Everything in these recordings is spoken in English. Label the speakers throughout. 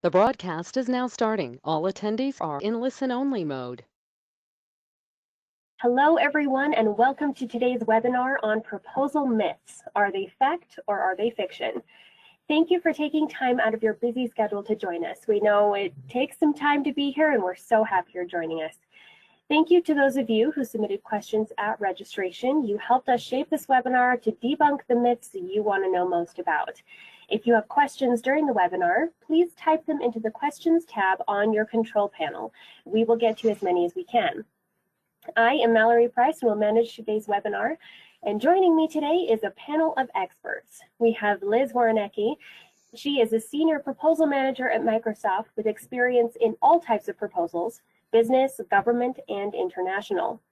Speaker 1: The broadcast is now starting. All attendees are in listen-only mode.
Speaker 2: Hello, everyone, and welcome to today's webinar on proposal myths. Are they fact or are they fiction? Thank you for taking time out of your busy schedule to join us. We know it takes some time to be here, and we're so happy you're joining us. Thank you to those of you who submitted questions at registration. You helped us shape this webinar to debunk the myths you want to know most about. If you have questions during the webinar, please type them into the questions tab on your control panel. We will get to as many as we can. I am Mallory Price and will manage today's webinar. And joining me today is a panel of experts. We have Liz Warnecki. She is a senior proposal manager at Microsoft with experience in all types of proposals, business, government, and international.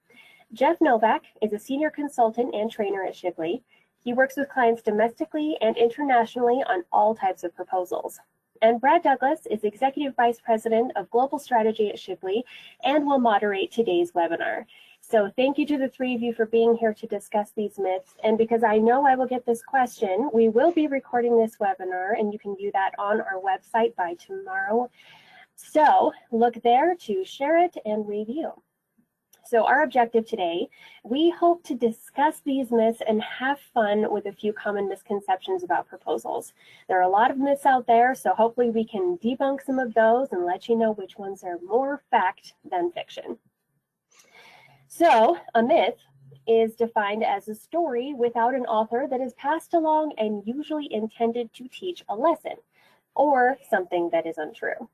Speaker 2: Jeff Novak is a senior consultant and trainer at Shipley. He works with clients domestically and internationally on all types of proposals. And Brad Douglas is Executive Vice President of Global Strategy at Shipley and will moderate today's webinar. So thank you to the three of you for being here to discuss these myths. And because I know I will get this question, we will be recording this webinar, and you can view that on our website by tomorrow. So look there to share it and review. So our objective today, we hope to discuss these myths and have fun with a few common misconceptions about proposals. There are a lot of myths out there, so hopefully we can debunk some of those and let you know which ones are more fact than fiction. So a myth is defined as a story without an author that is passed along and usually intended to teach a lesson or something that is untrue.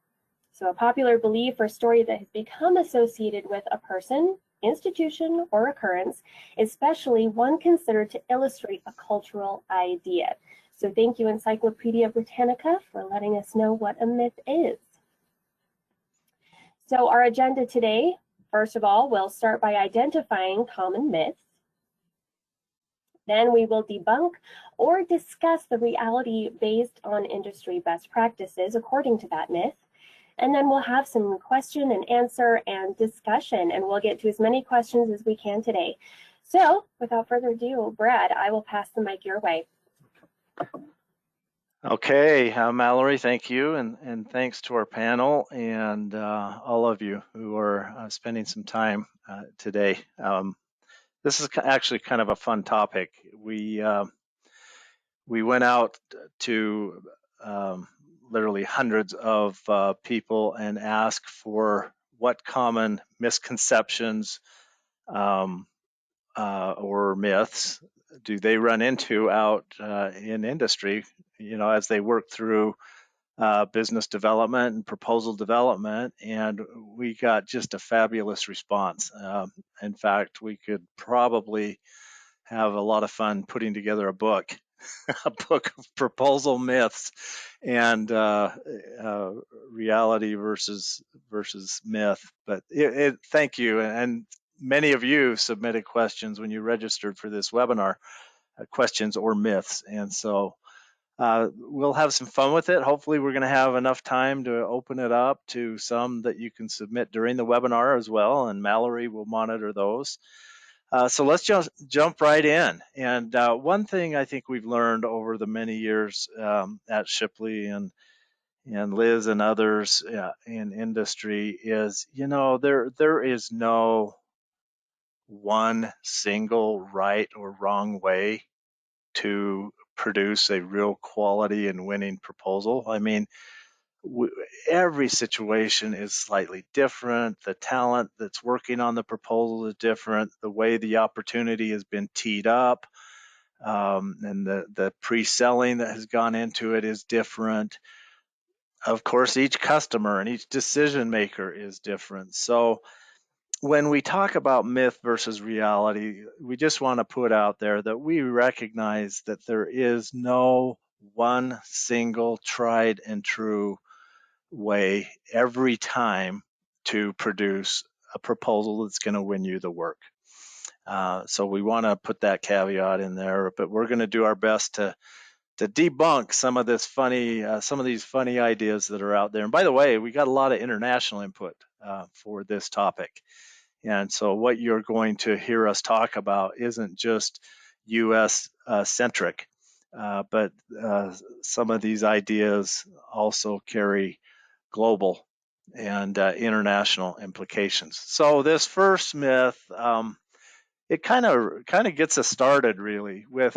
Speaker 2: So a popular belief or story that has become associated with a person, institution, or occurrence, especially one considered to illustrate a cultural idea. So thank you, Encyclopedia Britannica, for letting us know what a myth is. So our agenda today, first of all, we'll start by identifying common myths. Then we will debunk or discuss the reality based on industry best practices according to that myth. And then we'll have some question and answer and discussion, and we'll get to as many questions as we can today. So without further ado, Brad, I will pass the mic your way.
Speaker 3: Okay, Mallory, thank you, and thanks to our panel and all of you who are spending some time today. This is actually kind of a fun topic. We went out to literally hundreds of people and asked for what common misconceptions or myths do they run into out in industry, you know, as they work through business development and proposal development, and we got just a fabulous response. In fact, we could probably have a lot of fun putting together a book a book of proposal myths and reality versus myth. But thank you, and many of you submitted questions when you registered for this webinar, questions or myths, and so we'll have some fun with it. Hopefully we're going to have enough time to open it up to some that you can submit during the webinar as well, and Mallory will monitor those. So let's just jump right in. And one thing I think we've learned over the many years at Shipley and Liz and others in industry is, you know, there is no one single right or wrong way to produce a real quality and winning proposal. I mean, every situation is slightly different. The talent that's working on the proposal is different. The way the opportunity has been teed up and the pre-selling that has gone into it is different. Of course, each customer and each decision maker is different. So when we talk about myth versus reality, we just want to put out there that we recognize that there is no one single tried and true way every time to produce a proposal that's going to win you the work. So we want to put that caveat in there, but we're going to do our best to debunk some of these funny ideas that are out there. And by the way, we got a lot of international input for this topic. And so what you're going to hear us talk about isn't just US centric, but some of these ideas also carry global and international implications. So this first myth, it kind of gets us started really with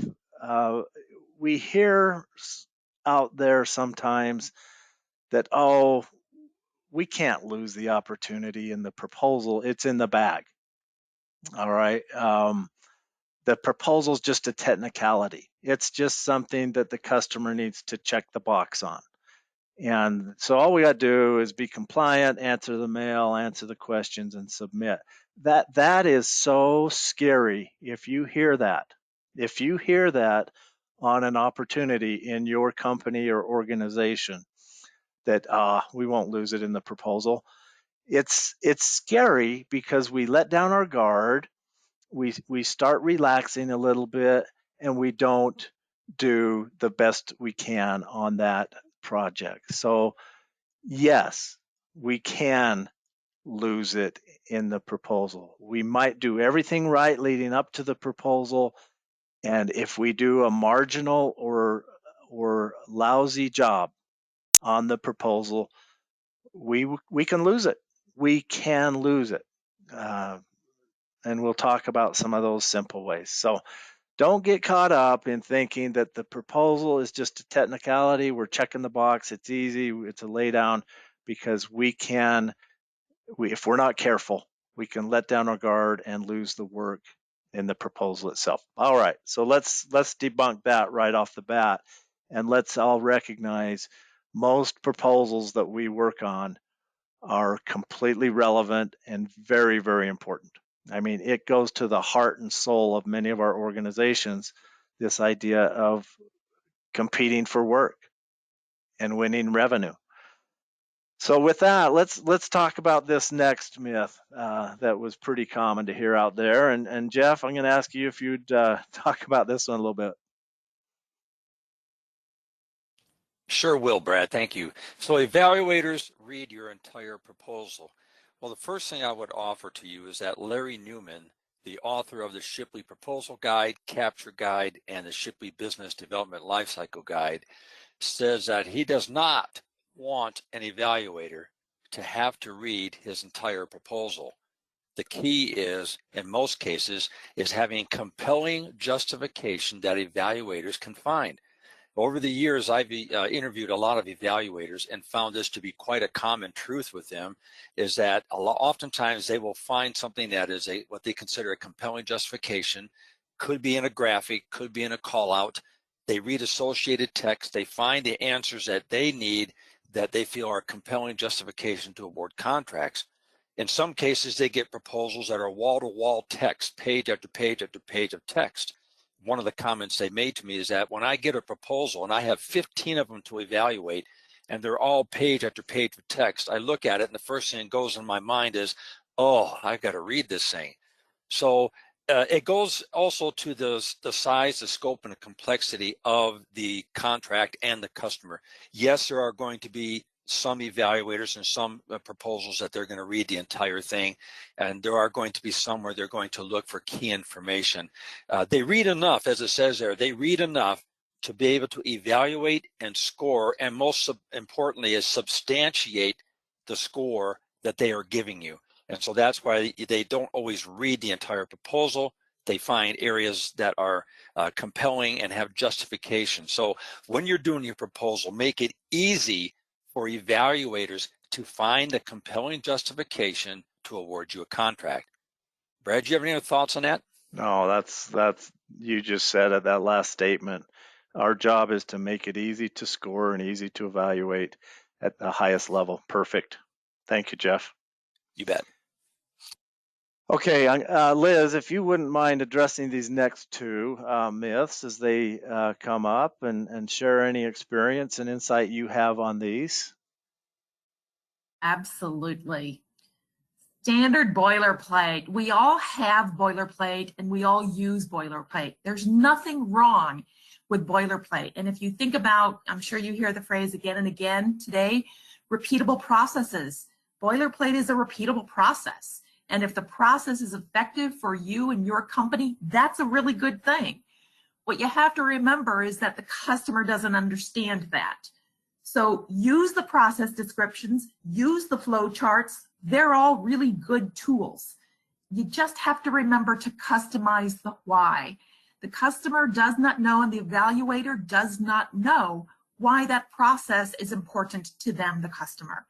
Speaker 3: we hear out there sometimes that, oh, we can't lose the opportunity in the proposal, it's in the bag. All right. The proposal is just a technicality. It's just something that the customer needs to check the box on. And so all we got to do is be compliant, answer the mail, answer the questions, and submit. That is so scary if you hear that. If you hear that on an opportunity in your company or organization, that we won't lose it in the proposal. It's scary because we let down our guard, we start relaxing a little bit, and we don't do the best we can on that project. So yes, we can lose it in the proposal. We might do everything right leading up to the proposal, and if we do a marginal or lousy job on the proposal, we can lose it. We can lose it. And we'll talk about some of those simple ways. So don't get caught up in thinking that the proposal is just a technicality. We're checking the box. It's easy. It's a lay down, because if we're not careful, we can let down our guard and lose the work in the proposal itself. All right. So let's debunk that right off the bat, and let's all recognize most proposals that we work on are completely relevant and very, very important. I mean, it goes to the heart and soul of many of our organizations, this idea of competing for work and winning revenue. So with that, let's talk about this next myth that was pretty common to hear out there. And Jeff, I'm going to ask you if you'd talk about this one a little bit.
Speaker 4: Sure will, Brad. Thank you. So evaluators read your entire proposal. Well, the first thing I would offer to you is that Larry Newman, the author of the Shipley Proposal Guide, Capture Guide, and the Shipley Business Development Lifecycle Guide, says that he does not want an evaluator to have to read his entire proposal. The key is, in most cases, is having compelling justification that evaluators can find. Over the years, I've interviewed a lot of evaluators and found this to be quite a common truth with them, is that oftentimes they will find something that is what they consider a compelling justification, could be in a graphic, could be in a call out. They read associated text, they find the answers that they need that they feel are compelling justification to award contracts. In some cases, they get proposals that are wall-to-wall text, page after page after page of text. One of the comments they made to me is that when I get a proposal and I have 15 of them to evaluate and they're all page after page of text, I look at it and the first thing that goes in my mind is, oh, I've got to read this thing. So it goes also to the size, the scope, and the complexity of the contract and the customer. Yes, there are going to be some evaluators and some proposals that they're going to read the entire thing, and there are going to be some where they're going to look for key information. They read enough, as it says there, they read enough to be able to evaluate and score, and most importantly is substantiate the score that they are giving you. And so that's why they don't always read the entire proposal. They find areas that are compelling and have justification. So when you're doing your proposal, make it easy for evaluators to find a compelling justification to award you a contract. Brad, do you have any other thoughts on that?
Speaker 3: No, that's you just said it, that last statement. Our job is to make it easy to score and easy to evaluate at the highest level. Perfect. Thank you, Jeff.
Speaker 4: You bet.
Speaker 3: Okay, Liz, if you wouldn't mind addressing these next two myths as they come up, and share any experience and insight you have on these.
Speaker 5: Absolutely. Standard boilerplate. We all have boilerplate and we all use boilerplate. There's nothing wrong with boilerplate. And if you think about, I'm sure you hear the phrase again and again today, repeatable processes. Boilerplate is a repeatable process. And if the process is effective for you and your company, that's a really good thing. What you have to remember is that the customer doesn't understand that. So use the process descriptions, use the flow charts. They're all really good tools. You just have to remember to customize the why. The customer does not know and the evaluator does not know why that process is important to them, the customer.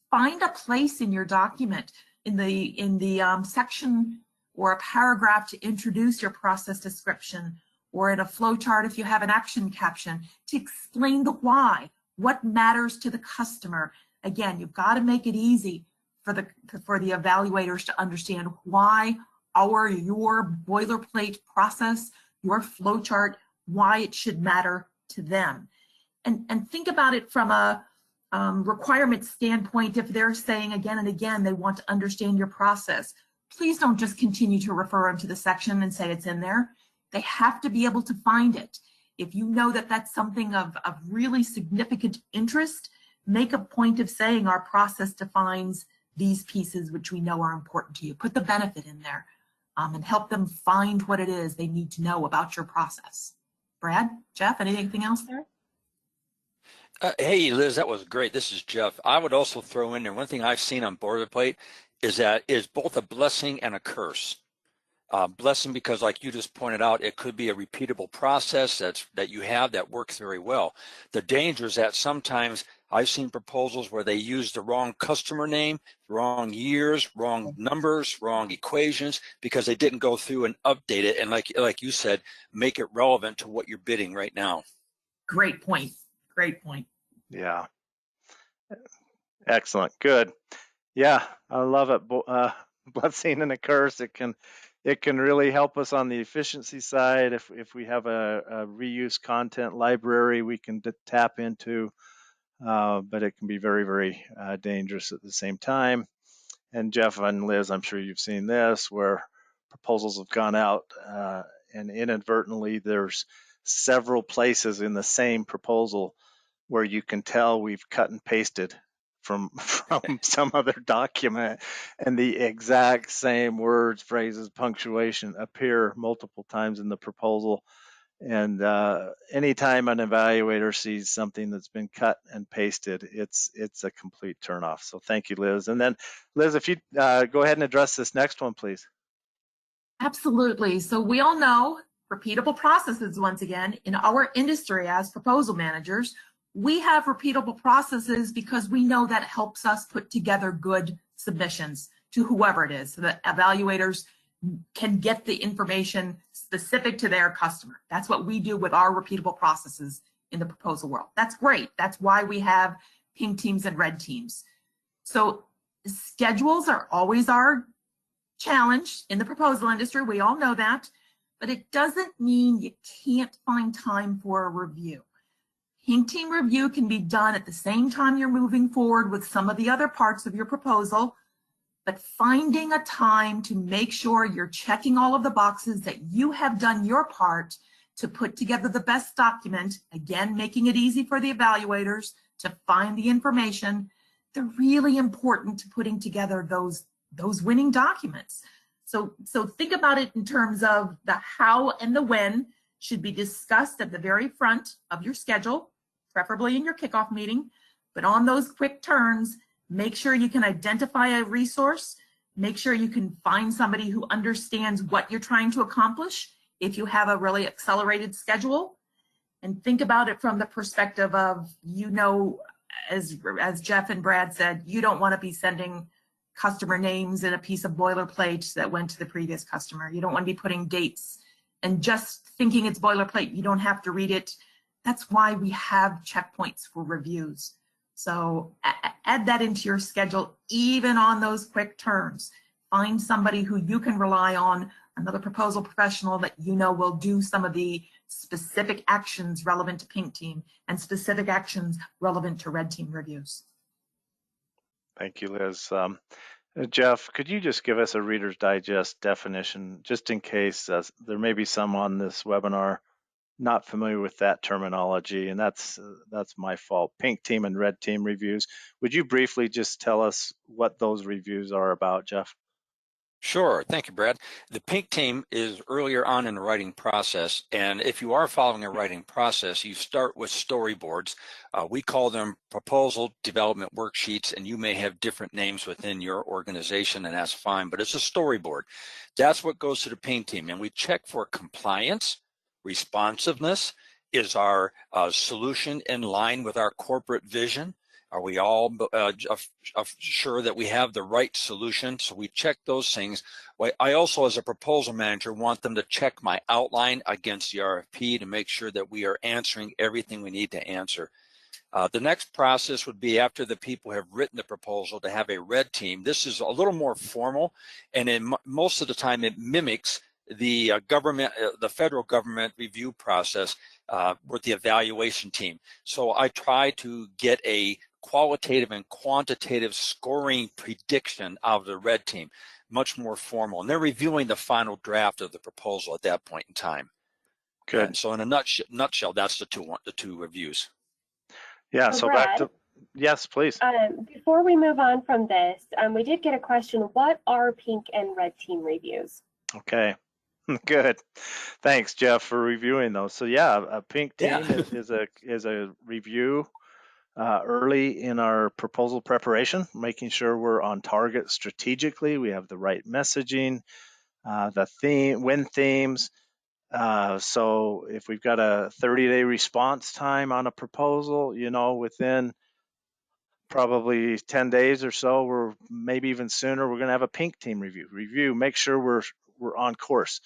Speaker 5: Find a place in your document, in the section or a paragraph to introduce your process description, or in a flow chart if you have an action caption, to explain the why, what matters to the customer. Again, you've got to make it easy for the evaluators to understand why your boilerplate process, your flow chart, why it should matter to them. And think about it from a requirement standpoint. If they're saying again and again they want to understand your process, please don't just continue to refer them to the section and say it's in there. They have to be able to find it. If you know that that's something of really significant interest, make a point of saying our process defines these pieces which we know are important to you. Put the benefit in there and help them find what it is they need to know about your process. Brad, Jeff, anything else there?
Speaker 4: Hey, Liz, that was great. This is Jeff. I would also throw in there, one thing I've seen on boilerplate is that it's both a blessing and a curse. Blessing because, like you just pointed out, it could be a repeatable process that you have that works very well. The danger is that sometimes I've seen proposals where they use the wrong customer name, wrong years, wrong numbers, wrong equations, because they didn't go through and update it. And like you said, make it relevant to what you're bidding right now.
Speaker 5: Great point. Great point.
Speaker 3: Yeah. Excellent. Good. Yeah, I love it. Blessing and a curse. It can really help us on the efficiency side. If we have a reuse content library we can tap into, but it can be very, very dangerous at the same time. And Jeff and Liz, I'm sure you've seen this, where proposals have gone out and inadvertently there's several places in the same proposal where you can tell we've cut and pasted from some other document, and the exact same words, phrases, punctuation appear multiple times in the proposal. And anytime an evaluator sees something that's been cut and pasted, it's a complete turnoff. So thank you, Liz. And then, Liz, if you go ahead and address this next one, please.
Speaker 5: Absolutely. So we all know repeatable processes, once again, in our industry as proposal managers, we have repeatable processes because we know that helps us put together good submissions to whoever it is, so that evaluators can get the information specific to their customer. That's what we do with our repeatable processes in the proposal world. That's great. That's why we have pink teams and red teams. So schedules are always our challenge in the proposal industry. We all know that, but it doesn't mean you can't find time for a review. Pink team review can be done at the same time you're moving forward with some of the other parts of your proposal, but finding a time to make sure you're checking all of the boxes, that you have done your part to put together the best document, again, making it easy for the evaluators to find the information. They're really important to putting together those winning documents. So think about it in terms of the how and the when should be discussed at the very front of your schedule, preferably in your kickoff meeting. But on those quick turns, make sure you can identify a resource, make sure you can find somebody who understands what you're trying to accomplish if you have a really accelerated schedule, and think about it from the perspective of, as Jeff and Brad said, you don't want to be sending customer names in a piece of boilerplate that went to the previous customer. You don't want to be putting dates and just thinking it's boilerplate. You don't have to read it. That's why we have checkpoints for reviews. So add that into your schedule, even on those quick turns. Find somebody who you can rely on, another proposal professional that you know will do some of the specific actions relevant to pink team and specific actions relevant to red team reviews.
Speaker 3: Thank you, Liz. Jeff, could you just give us a Reader's Digest definition, just in case there may be some on this webinar not familiar with that terminology, and that's my fault. Pink team and red team reviews. Would you briefly just tell us what those reviews are about, Jeff?
Speaker 4: Sure. Thank you, Brad. The pink team is earlier on in the writing process, and if you are following a writing process, you start with storyboards. We call them proposal development worksheets, and you may have different names within your organization, and that's fine, but it's a storyboard. That's what goes to the pink team, and we check for compliance, responsiveness. Is our solution in line with our corporate vision? Are we all sure that we have the right solution? So we check those things. I also, as a proposal manager, want them to check my outline against the RFP to make sure that we are answering everything we need to answer. The next process would be after the people have written the proposal to have a red team. This is a little more formal, and most of the time it mimics the the federal government review process with the evaluation team. So I try to get a qualitative and quantitative scoring prediction out of the red team, much more formal. And they're reviewing the final draft of the proposal at that point in time.
Speaker 3: Good.
Speaker 4: And so in a nutshell, that's the two reviews.
Speaker 3: Yeah,
Speaker 2: So
Speaker 3: so
Speaker 2: Brad,
Speaker 3: back to, yes, please.
Speaker 2: Before we move on from this, we did get a question. What are pink and red team reviews?
Speaker 3: Okay, good. Thanks, Jeff, for reviewing those. So yeah, a pink team is a review early in our proposal preparation, making sure we're on target strategically. We have the right messaging, the theme, win themes. So if we've got a 30-day response time on a proposal, you know, within probably 10 days or so, or maybe even sooner, we're going to have a pink team review, make sure we're on course.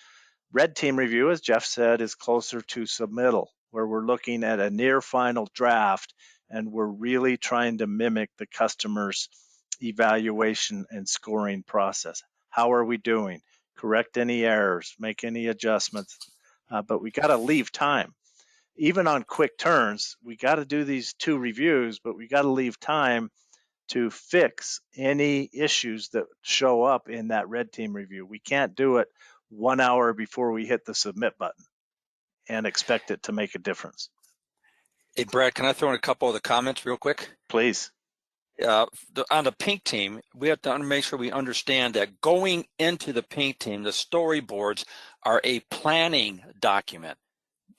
Speaker 3: Red team review, as Jeff said, is closer to submittal, where we're looking at a near final draft and we're really trying to mimic the customer's evaluation and scoring process. How are we doing? Correct any errors, make any adjustments, but we got to leave time. Even on quick turns, we got to do these 2 reviews, but we got to leave time to fix any issues that show up in that red team review. We can't do it 1 hour before we hit the submit button and expect it to make a difference.
Speaker 4: Hey, Brad, can I throw in a couple of the comments real quick?
Speaker 3: Please.
Speaker 4: On the pink team, we have to make sure we understand that going into the pink team, the storyboards are a planning document.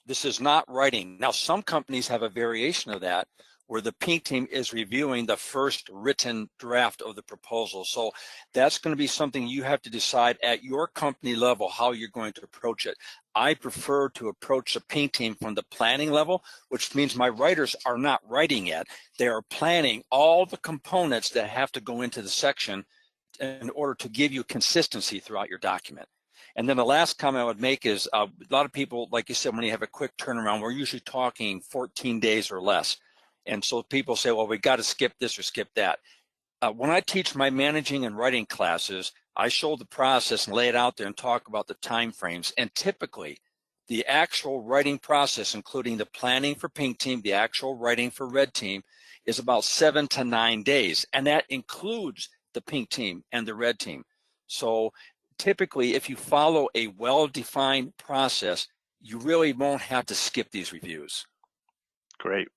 Speaker 4: This is not writing. Now, some companies have a variation of that where the pink team is reviewing the first written draft of the proposal. So that's going to be something you have to decide at your company level how you're going to approach it. I prefer to approach the pink team from the planning level, which means my writers are not writing yet. They are planning all the components that have to go into the section in order to give you consistency throughout your document. And then the last comment I would make is a lot of people, like you said, when you have a quick turnaround, we're usually talking 14 days or less. And so people say, well, we got to skip this or skip that. When I teach my managing and writing classes, I show the process and lay it out there and talk about the time frames. And typically, the actual writing process, including the planning for pink team, the actual writing for red team, is about 7 to 9 days. And that includes the pink team and the red team. So typically, if you follow a well-defined process, you really won't have to skip these reviews.
Speaker 3: Great.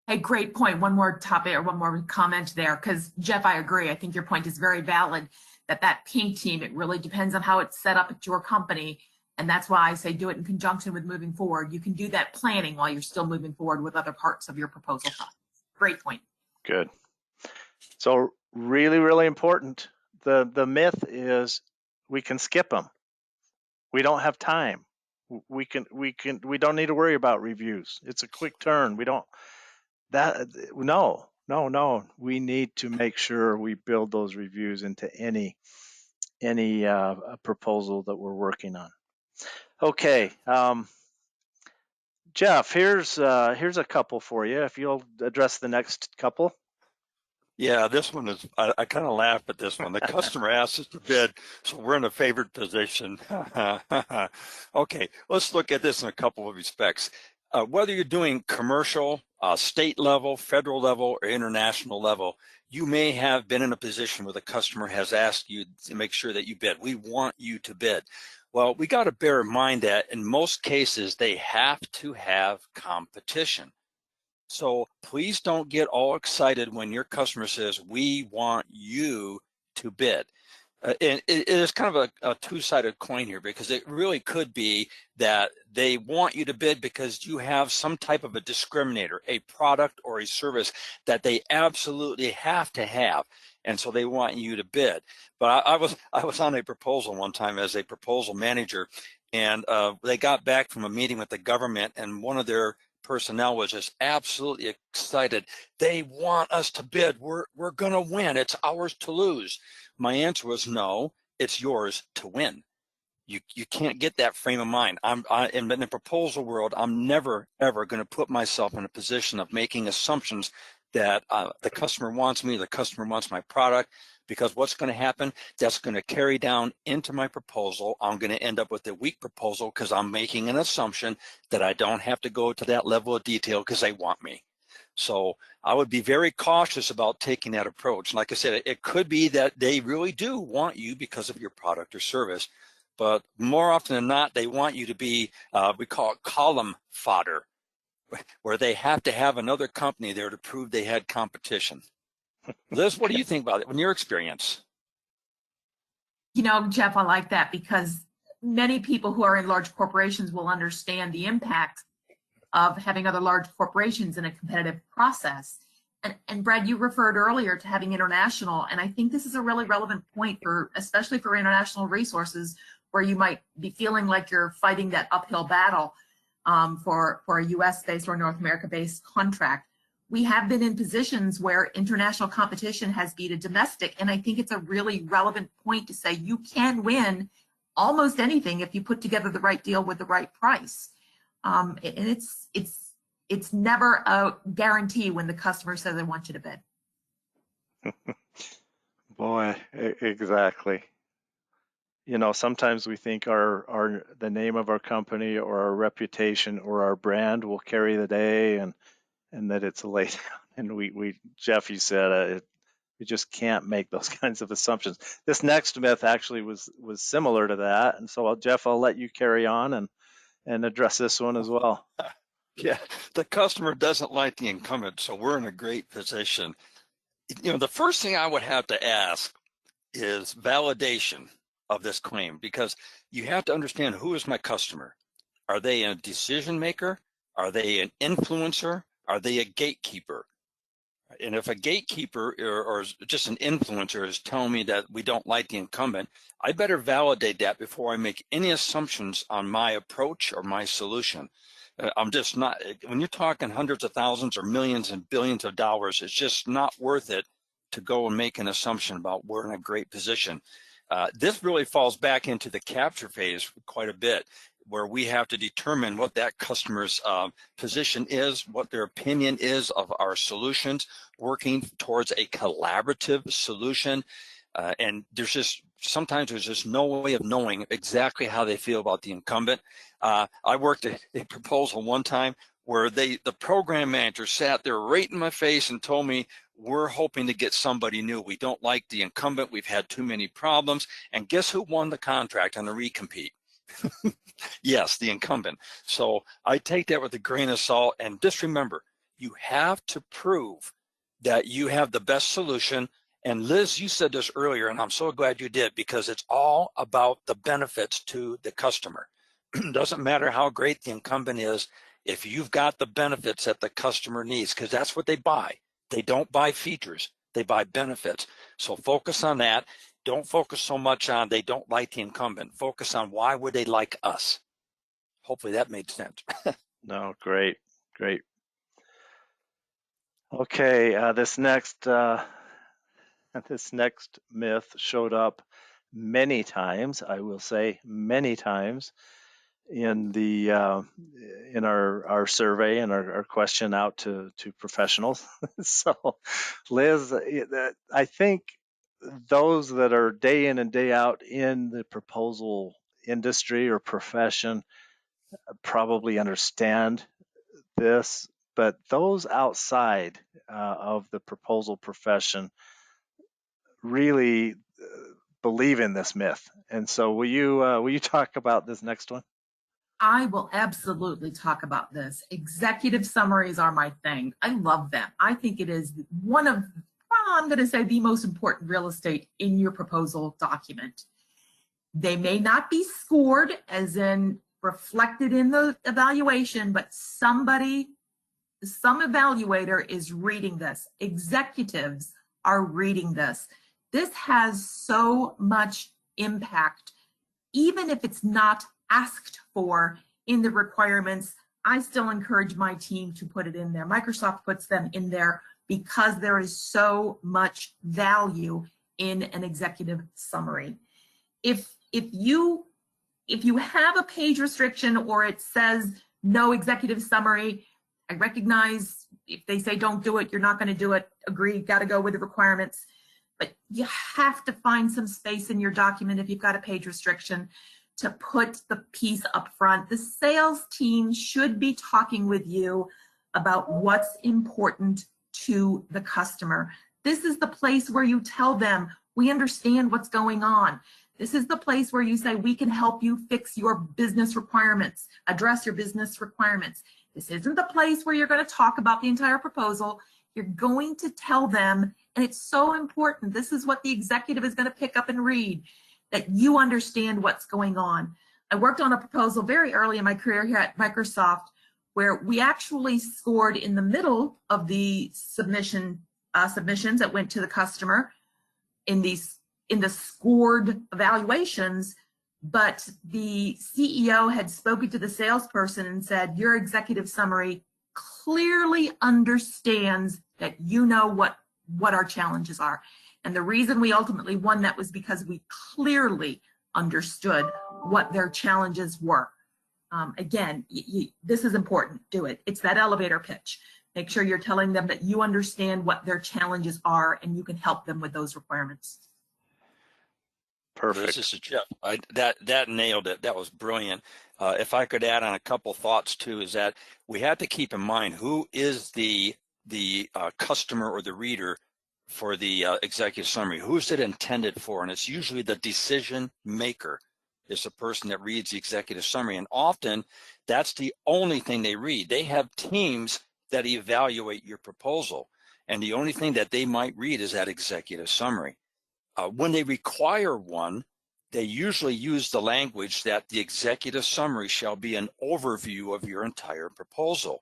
Speaker 5: Hey, great point. One more topic or one more comment there, because Jeff, I agree. I think your point is very valid that pink team, it really depends on how it's set up at your company. And that's why I say do it in conjunction with moving forward. You can do that planning while you're still moving forward with other parts of your proposal process. Great point.
Speaker 3: Good. So really, really important. The myth is we can skip them. We don't have time. We don't need to worry about reviews. It's a quick turn. No. We need to make sure we build those reviews into any proposal that we're working on. Okay, Jeff, here's a couple for you. If you'll address the next couple.
Speaker 4: Yeah, this one is, I kind of laugh at this one. The customer asks us to bid, so we're in a favored position. Okay, let's look at this in a couple of respects. Whether you're doing commercial, state level, federal level, or international level, you may have been in a position where the customer has asked you to make sure that you bid. We want you to bid. Well, we got to bear in mind that in most cases, they have to have competition. So please don't get all excited when your customer says, we want you to bid. And it is kind of a two-sided coin here, because it really could be that they want you to bid because you have some type of a discriminator, a product or a service that they absolutely have to have, and so they want you to bid. But I was on a proposal one time as a proposal manager, and they got back from a meeting with the government, and one of their personnel was just absolutely excited. They want us to bid. We're gonna win. It's ours to lose. My answer was no, it's yours to win. You can't get that frame of mind. In the proposal world, I'm never, ever going to put myself in a position of making assumptions that the customer wants me, the customer wants my product, because what's going to happen, that's going to carry down into my proposal. I'm going to end up with a weak proposal because I'm making an assumption that I don't have to go to that level of detail because they want me. So I would be very cautious about taking that approach. Like I said, it could be that they really do want you because of your product or service, but more often than not, they want you to be, we call it column fodder, where they have to have another company there to prove they had competition. Liz, what do you think about it in your experience?
Speaker 5: You know, Jeff, I like that, because many people who are in large corporations will understand the impact of having other large corporations in a competitive process. And Brad, you referred earlier to having international, and I think this is a really relevant point for, especially for international resources, where you might be feeling like you're fighting that uphill battle for a US-based or North America-based contract. We have been in positions where international competition has beat a domestic, and I think it's a really relevant point to say you can win almost anything if you put together the right deal with the right price. And it's never a guarantee when the customer says, I want you to bid.
Speaker 3: Boy, exactly. You know, sometimes we think the name of our company or our reputation or our brand will carry the day, and that it's a laydown. And we Jeff, you said we just can't make those kinds of assumptions. This next myth actually was similar to that, and so Jeff, I'll let you carry on and address this one as well.
Speaker 4: Yeah, the customer doesn't like the incumbent, so we're in a great position. You know, the first thing I would have to ask is validation of this claim, because you have to understand, who is my customer? Are they a decision maker? Are they an influencer? Are they a gatekeeper? And if a gatekeeper or just an influencer is telling me that we don't like the incumbent, I better validate that before I make any assumptions on my approach or my solution. I'm just not, when you're talking hundreds of thousands or millions and billions of dollars, it's just not worth it to go and make an assumption about we're in a great position. This really falls back into the capture phase quite a bit, where we have to determine what that customer's position is, what their opinion is of our solutions, working towards a collaborative solution. And sometimes there's just no way of knowing exactly how they feel about the incumbent. I worked a proposal one time where the program manager sat there right in my face and told me, we're hoping to get somebody new. We don't like the incumbent. We've had too many problems. And guess who won the contract on the recompete? Yes, the incumbent. So I take that with a grain of salt, and just remember, you have to prove that you have the best solution. And Liz, you said this earlier, and I'm so glad you did, because it's all about the benefits to the customer. Doesn't matter how great the incumbent is, if you've got the benefits that the customer needs, because that's what they buy. They don't buy features, they buy benefits. So focus on that. Don't focus so much on they don't like the incumbent. Focus on why would they like us. Hopefully that made sense.
Speaker 3: No, great. Okay, this next myth showed up many times. I will say many times in our survey and our question out to professionals. So, Liz, I think those that are day in and day out in the proposal industry or profession probably understand this, but those outside of the proposal profession really believe in this myth. And so will you talk about this next one?
Speaker 5: I will absolutely talk about this. Executive summaries are my thing. I love them. I think it is one of I'm going to say the most important real estate in your proposal document. They may not be scored as in reflected in the evaluation, but some evaluator is reading this. Executives are reading this. This has so much impact. Even if it's not asked for in the requirements, I still encourage my team to put it in there. Microsoft puts them in there because there is so much value in an executive summary. If you have a page restriction or it says no executive summary, I recognize if they say don't do it, you're not going to do it. Agree, got to go with the requirements. But you have to find some space in your document if you've got a page restriction to put the piece up front. The sales team should be talking with you about what's important to the customer. This is the place where you tell them, we understand what's going on. This is the place where you say, we can help you fix your business requirements, address your business requirements. This isn't the place where you're going to talk about the entire proposal. You're going to tell them, and it's so important. This is what the executive is going to pick up and read, that you understand what's going on. I worked on a proposal very early in my career here at Microsoft where we actually scored in the middle of the submissions that went to the customer in the scored evaluations, but the CEO had spoken to the salesperson and said, your executive summary clearly understands that you know what our challenges are. And the reason we ultimately won that was because we clearly understood what their challenges were. Again, this is important. Do it. It's that elevator pitch. Make sure you're telling them that you understand what their challenges are and you can help them with those requirements.
Speaker 3: Perfect.
Speaker 4: This is Jeff. That nailed it. That was brilliant. If I could add on a couple thoughts too, is that we have to keep in mind who is the customer or the reader for the executive summary. Who's it intended for? And it's usually the decision maker is the person that reads the executive summary. And often that's the only thing they read. They have teams that evaluate your proposal. And the only thing that they might read is that executive summary. When they require one, they usually use the language that the executive summary shall be an overview of your entire proposal.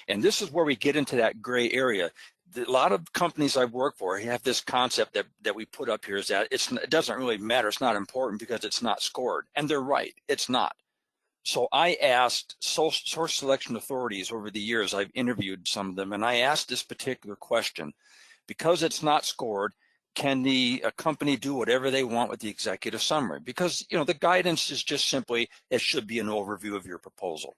Speaker 4: And this is where we get into that gray area. A lot of companies I've worked for have this concept that we put up here is that it doesn't really matter. It's not important because it's not scored. And they're right. It's not. So I asked source selection authorities over the years, I've interviewed some of them, and I asked this particular question. Because it's not scored, can the company do whatever they want with the executive summary? Because, you know, the guidance is just simply, it should be an overview of your proposal.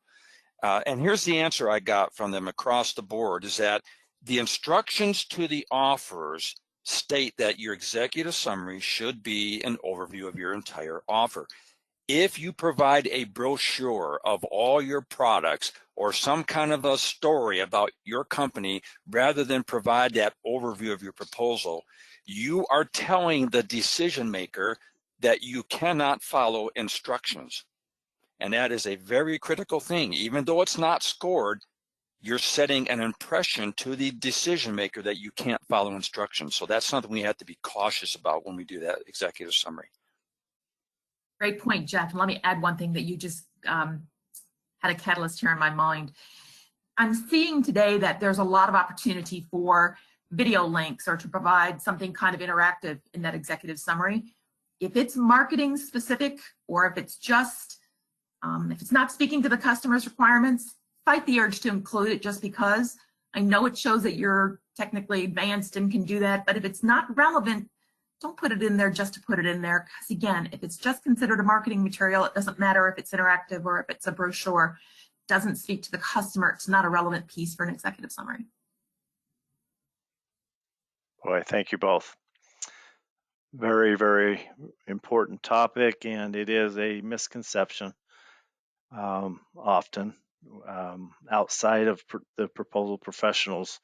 Speaker 4: And here's the answer I got from them across the board is that the instructions to the offers state that your executive summary should be an overview of your entire offer. If you provide a brochure of all your products or some kind of a story about your company, rather than provide that overview of your proposal, you are telling the decision maker that you cannot follow instructions. And that is a very critical thing. Even though it's not scored, you're setting an impression to the decision maker that you can't follow instructions. So that's something we have to be cautious about when we do that executive summary.
Speaker 5: Great point, Jeff. Let me add one thing that you just had a catalyst here in my mind. I'm seeing today that there's a lot of opportunity for video links or to provide something kind of interactive in that executive summary. If it's marketing specific or if it's just, if it's not speaking to the customer's requirements, fight the urge to include it just because. I know it shows that you're technically advanced and can do that, but if it's not relevant, don't put it in there just to put it in there. Because again, if it's just considered a marketing material, it doesn't matter if it's interactive or if it's a brochure. It doesn't speak to the customer. It's not a relevant piece for an executive summary.
Speaker 3: Boy, thank you both. Very, very important topic, and it is a misconception often outside of the proposal professionals.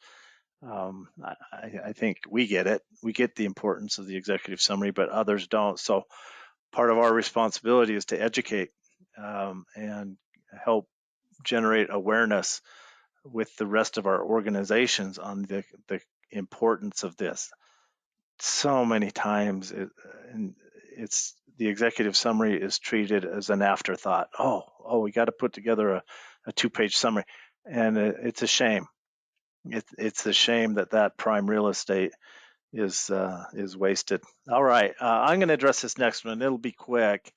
Speaker 3: I think we get it. We get the importance of the executive summary, but others don't. So part of our responsibility is to educate and help generate awareness with the rest of our organizations on the importance of this. so many times and it's the executive summary is treated as an afterthought. Oh, we got to put together a 2-page summary, and it's a shame. It's a shame that prime real estate is wasted. All right, I'm going to address this next one. It'll be quick.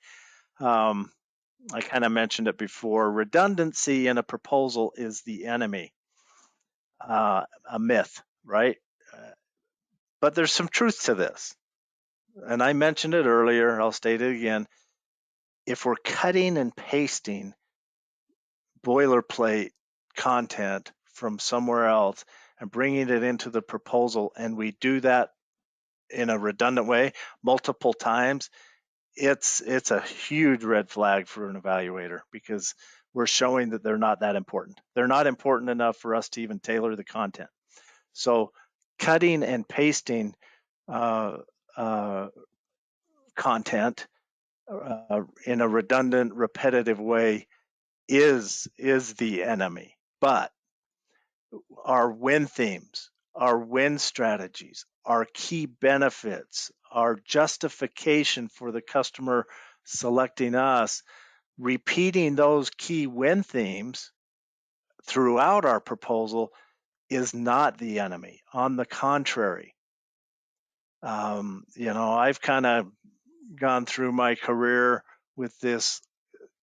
Speaker 3: I kind of mentioned it before. Redundancy in a proposal is the enemy. A myth, right? But there's some truth to this. And I mentioned it earlier, I'll state it again. If we're cutting and pasting boilerplate content from somewhere else and bringing it into the proposal, and we do that in a redundant way multiple times, it's a huge red flag for an evaluator, because we're showing that they're not that important. They're not important enough for us to even tailor the content. So cutting and pasting content in a redundant, repetitive way is the enemy. But our win themes, our win strategies, our key benefits, our justification for the customer selecting us, repeating those key win themes throughout our proposal is not the enemy. On the contrary, I've kind of gone through my career with this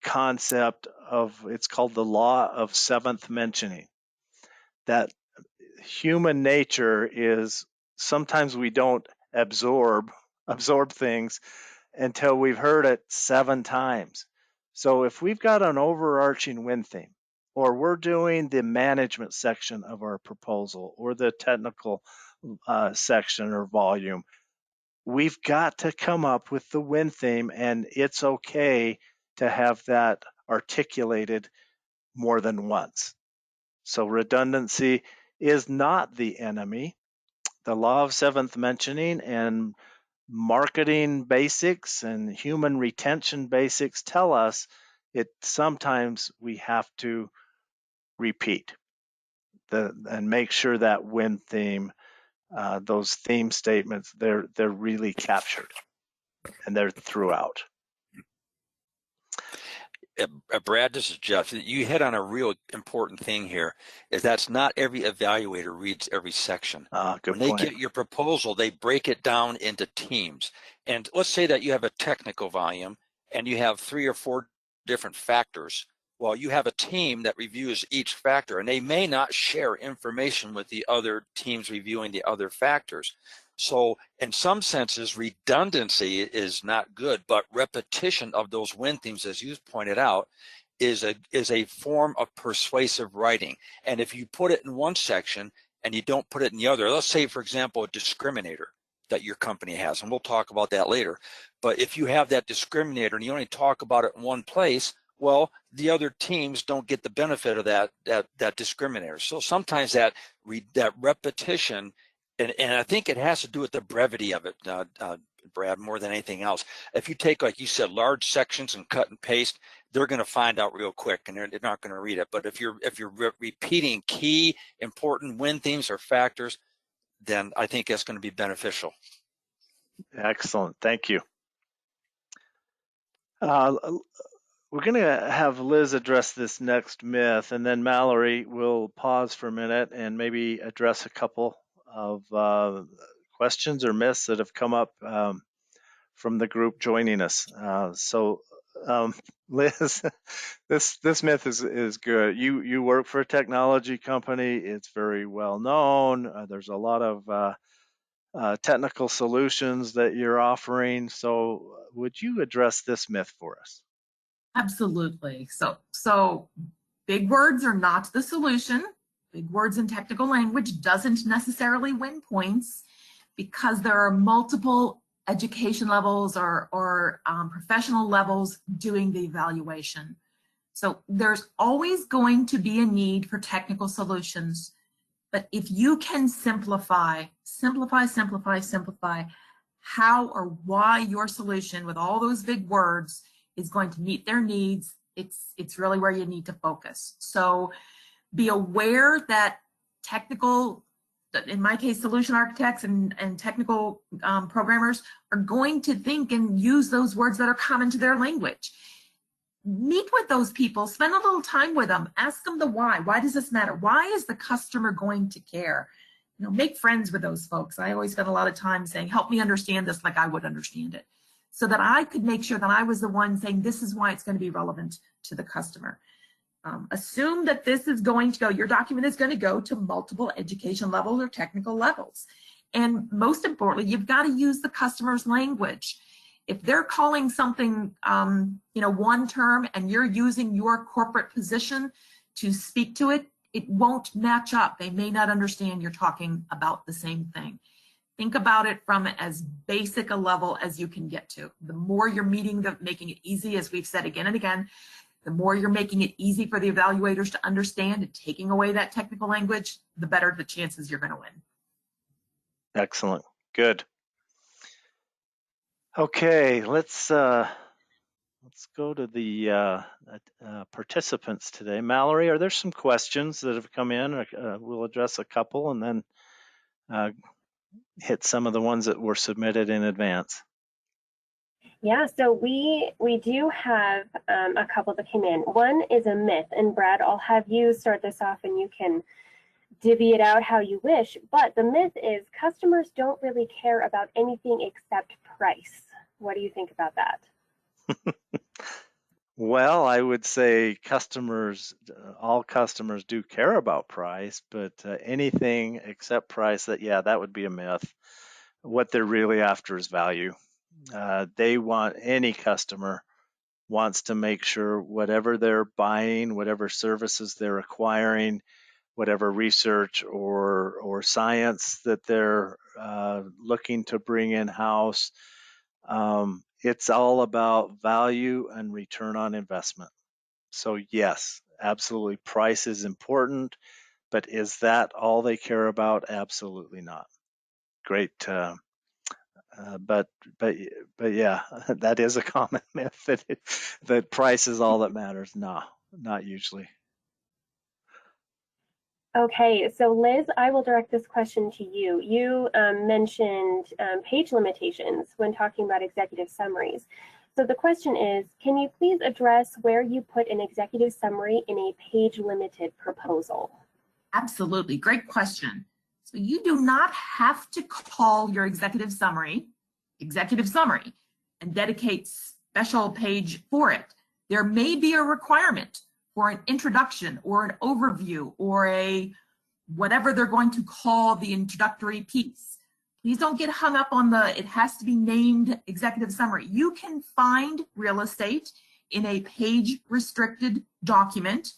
Speaker 3: concept of, it's called the law of seventh mentioning, that human nature is sometimes we don't absorb things until we've heard it 7 times. So if we've got an overarching win theme, or we're doing the management section of our proposal or the technical section or volume, we've got to come up with the win theme, and it's okay to have that articulated more than once. So redundancy is not the enemy. The law of seventh mentioning and marketing basics and human retention basics tell us it sometimes we have to repeat and make sure that win theme, those theme statements, they're really captured and they're throughout.
Speaker 4: Brad, this is Jeff. You hit on a real important thing here, is that's not every evaluator reads every section.
Speaker 3: Good
Speaker 4: when they
Speaker 3: point.
Speaker 4: get your proposal, they break it down into teams. And let's say that you have a technical volume and you have 3 or 4 different factors. Well, you have a team that reviews each factor, and they may not share information with the other teams reviewing the other factors. So in some senses, redundancy is not good, but repetition of those win themes, as you pointed out, is a form of persuasive writing. And if you put it in one section and you don't put it in the other, let's say, for example, a discriminator that your company has, and we'll talk about that later. But if you have that discriminator and you only talk about it in one place, well, the other teams don't get the benefit of that discriminator. So sometimes that repetition, and I think it has to do with the brevity of it, Brad, more than anything else. If you take, like you said, large sections and cut and paste, they're going to find out real quick, and they're not going to read it. But if you're repeating key important win themes or factors, then I think that's going to be beneficial.
Speaker 3: Excellent, thank you. We're going to have Liz address this next myth, and then Mallory will pause for a minute and maybe address a couple of questions or myths that have come up from the group joining us. Liz, this myth is good. You work for a technology company. It's very well known. There's a lot of technical solutions that you're offering. So would you address this myth for us?
Speaker 5: Absolutely. So big words are not the solution. Big words in technical language doesn't necessarily win points, because there are multiple education levels or professional levels doing the evaluation. So there's always going to be a need for technical solutions. But if you can simplify how or why your solution with all those big words is going to meet their needs, it's really where you need to focus. So be aware that technical in my case, solution architects and technical programmers are going to think and use those words that are common to their language. Meet with those people, spend a little time with them, ask them the why. Why does this matter? Why is the customer going to care? You know, make friends with those folks. I always spend a lot of time saying, help me understand this like I would understand it, so that I could make sure that I was the one saying, this is why it's going to be relevant to the customer. Assume that this is going to go, your document is going to go to multiple education levels or technical levels. And most importantly, you've got to use the customer's language. If they're calling something, one term and you're using your corporate position to speak to it, it won't match up. They may not understand you're talking about the same thing. Think about it from as basic a level as you can get to. The more you're making it easy, as we've said again and again, the more you're making it easy for the evaluators to understand and taking away that technical language, the better the chances you're going to win.
Speaker 3: Excellent. Good. Okay, let's go to the participants today. Mallory, are there some questions that have come in? We'll address a couple and then hit some of the ones that were submitted in advance.
Speaker 2: Yeah, so we do have a couple that came in. One is a myth, and Brad, I'll have you start this off and you can divvy it out how you wish. But the myth is customers don't really care about anything except price. What do you think about that?
Speaker 3: Well, I would say all customers do care about price, but anything except price, that would be a myth. What they're really after is value. Any customer wants to make sure whatever they're buying, whatever services they're acquiring, whatever research or science that they're looking to bring in-house, it's all about value and return on investment. So yes, absolutely, price is important, but is that all they care about? Absolutely not. Great. But yeah, that is a common myth that price is all that matters. No, not usually.
Speaker 2: Okay, so Liz, I will direct this question to you. You mentioned page limitations when talking about executive summaries. So the question is, can you please address where you put an executive summary in a page-limited proposal?
Speaker 5: Absolutely, great question. So you do not have to call your executive summary, and dedicate special page for it. There may be a requirement for an introduction or an overview or a whatever they're going to call the introductory piece. Please don't get hung up on it has to be named executive summary. You can find real estate in a page restricted document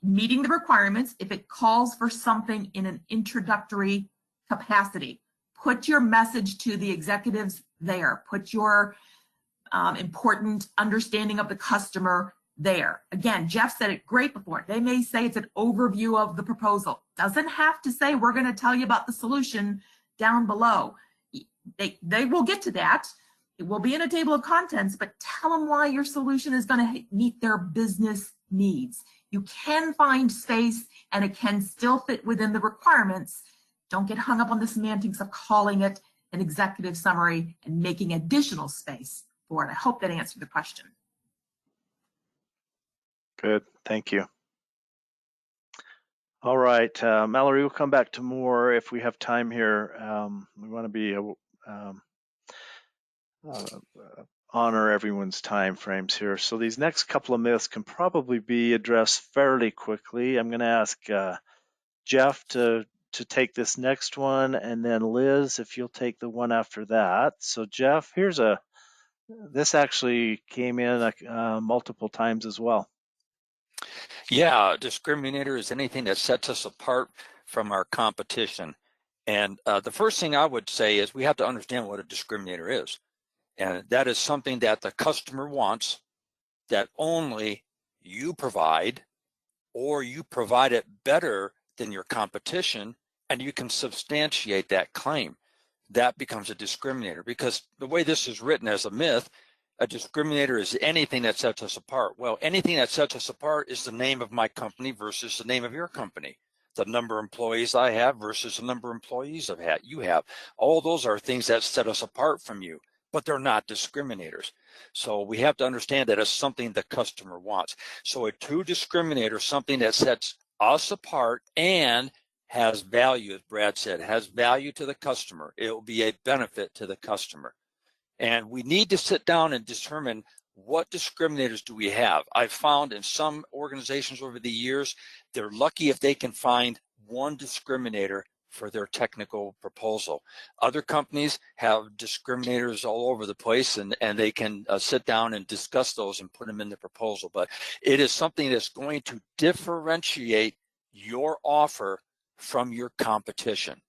Speaker 5: meeting the requirements if it calls for something in an introductory capacity. Put your message to the executives there. Put your important understanding of the customer there. Again, Jeff said it great before. They may say it's an overview of the proposal. Doesn't have to say we're going to tell you about the solution down below. They will get to that. It will be in a table of contents, but tell them why your solution is going to meet their business needs. You can find space and it can still fit within the requirements. Don't get hung up on the semantics of calling it an executive summary and making additional space for it. I hope that answered the question.
Speaker 3: Good, thank you. All right, Mallory, we'll come back to more if we have time here. We want to be honor everyone's time frames here. So these next couple of myths can probably be addressed fairly quickly. I'm going to ask Jeff to take this next one, and then Liz, if you'll take the one after that. So Jeff, this actually came in multiple times as well.
Speaker 4: Yeah, discriminator is anything that sets us apart from our competition. And the first thing I would say is we have to understand what a discriminator is. And that is something that the customer wants that only you provide, or you provide it better than your competition, and you can substantiate that claim. That becomes a discriminator, because the way this is written as a myth, a discriminator is anything that sets us apart. Well, anything that sets us apart is the name of my company versus the name of your company. the number of employees I have versus the number of employees you have. All those are things that set us apart from you, but they're not discriminators. So we have to understand that it's something the customer wants. So a true discriminator is something that sets us apart and has value, as Brad said, has value to the customer. It will be a benefit to the customer. And we need to sit down and determine what discriminators do we have. I've found in some organizations over the years, they're lucky if they can find one discriminator for their technical proposal. Other companies have discriminators all over the place, and they can sit down and discuss those and put them in the proposal. But it is something that's going to differentiate your offer from your competition.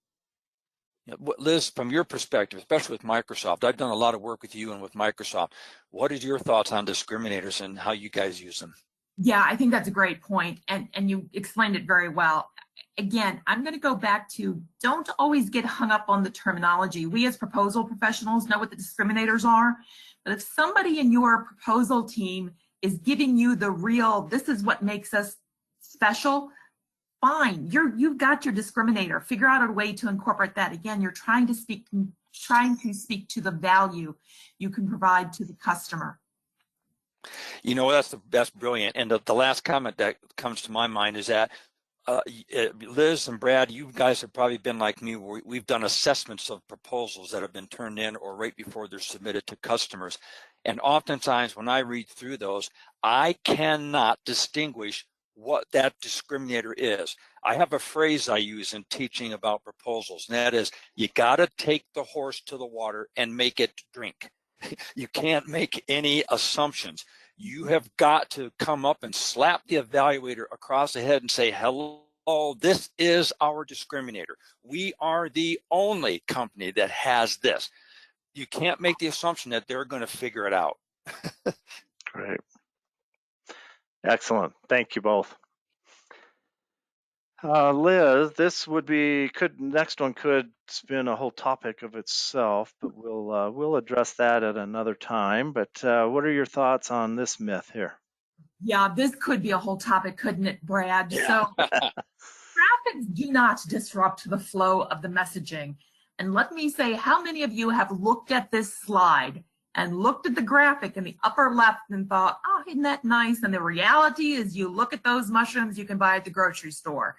Speaker 4: Liz, from your perspective, especially with Microsoft, I've done a lot of work with you and with Microsoft. What is your thoughts on discriminators and how you guys use them?
Speaker 5: Yeah, I think that's a great point, and you explained it very well. Again, I'm going to go back to don't always get hung up on the terminology. We as proposal professionals know what the discriminators are, but if somebody in your proposal team is giving you the real, this is what makes us special, fine, you've got your discriminator. Figure out a way to incorporate that. Again, you're trying to speak to the value you can provide to the customer.
Speaker 4: You know, that's brilliant. And the last comment that comes to my mind is that Liz and Brad, you guys have probably been like me. We've done assessments of proposals that have been turned in or right before they're submitted to customers. And oftentimes when I read through those, I cannot distinguish what that discriminator is. I have a phrase I use in teaching about proposals, and that is, you got to take the horse to the water and make it drink. You can't make any assumptions. You have got to come up and slap the evaluator across the head and say, hello, this is our discriminator. We are the only company that has this. You can't make the assumption that they're going to figure it out.
Speaker 3: Great. Excellent. Thank you both. Liz, this next one could spin a whole topic of itself, but we'll address that at another time. But what are your thoughts on this myth here?
Speaker 5: Yeah, this could be a whole topic, couldn't it, Brad?
Speaker 4: Yeah.
Speaker 5: So graphics do not disrupt the flow of the messaging. And let me say, how many of you have looked at this slide and looked at the graphic in the upper left and thought, oh, isn't that nice? And the reality is you look at those mushrooms you can buy at the grocery store.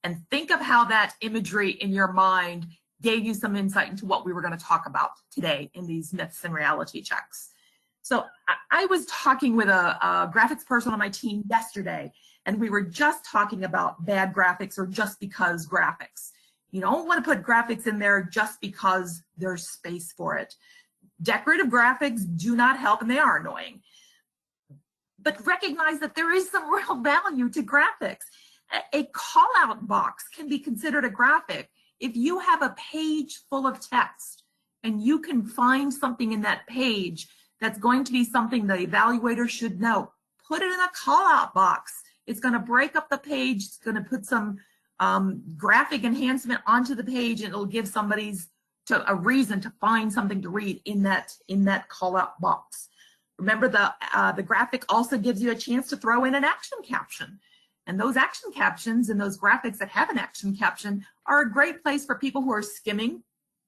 Speaker 5: And think of how that imagery in your mind gave you some insight into what we were going to talk about today in these myths and reality checks. So I was talking with a graphics person on my team yesterday, and we were just talking about bad graphics or just because graphics. You don't want to put graphics in there just because there's space for it. Decorative graphics do not help, and they are annoying. But recognize that there is some real value to graphics. A call-out box can be considered a graphic. If you have a page full of text and you can find something in that page that's going to be something the evaluator should know, put it in a call-out box. It's going to break up the page. It's going to put some graphic enhancement onto the page, and it'll give somebody a reason to find something to read in that call-out box. Remember, the graphic also gives you a chance to throw in an action caption. And those action captions and those graphics that have an action caption are a great place for people who are skimming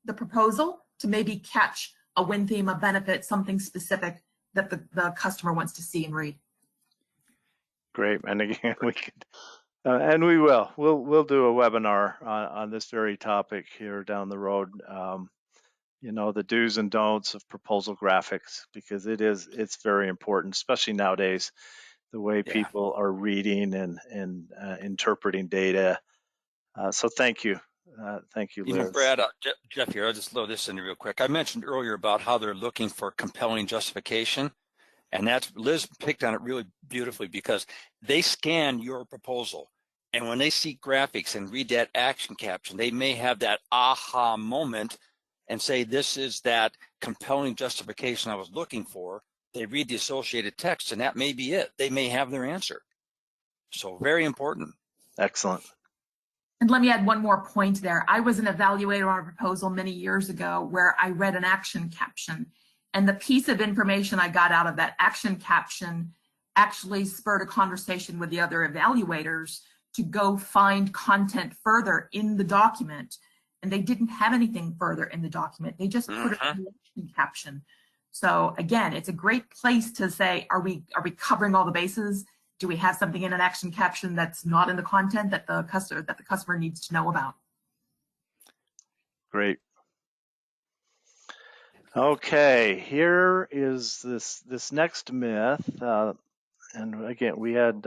Speaker 5: the proposal to maybe catch a win theme, a benefit, something specific that the customer wants to see and read.
Speaker 3: Great. And again, we could, and we will. We'll do a webinar on this very topic here down the road. You know, the do's and don'ts of proposal graphics, because it's very important, especially nowadays, the way people are reading and interpreting data. So thank you. Thank you, Liz.
Speaker 4: You know, Brad, Jeff here, I'll just throw this in real quick. I mentioned earlier about how they're looking for compelling justification. And Liz picked on it really beautifully, because they scan your proposal. And when they see graphics and read that action caption, they may have that aha moment and say, this is that compelling justification I was looking for. They read the associated text, and that may be it. They may have their answer. So very important.
Speaker 3: Excellent.
Speaker 5: And let me add one more point there. I was an evaluator on a proposal many years ago where I read an action caption. And the piece of information I got out of that action caption actually spurred a conversation with the other evaluators to go find content further in the document, and they didn't have anything further in the document. They just put it in the action caption. So again, it's a great place to say, are we covering all the bases? Do we have something in an action caption that's not in the content that the customer needs to know about?
Speaker 3: Great. Okay, here is this next myth, and again, we had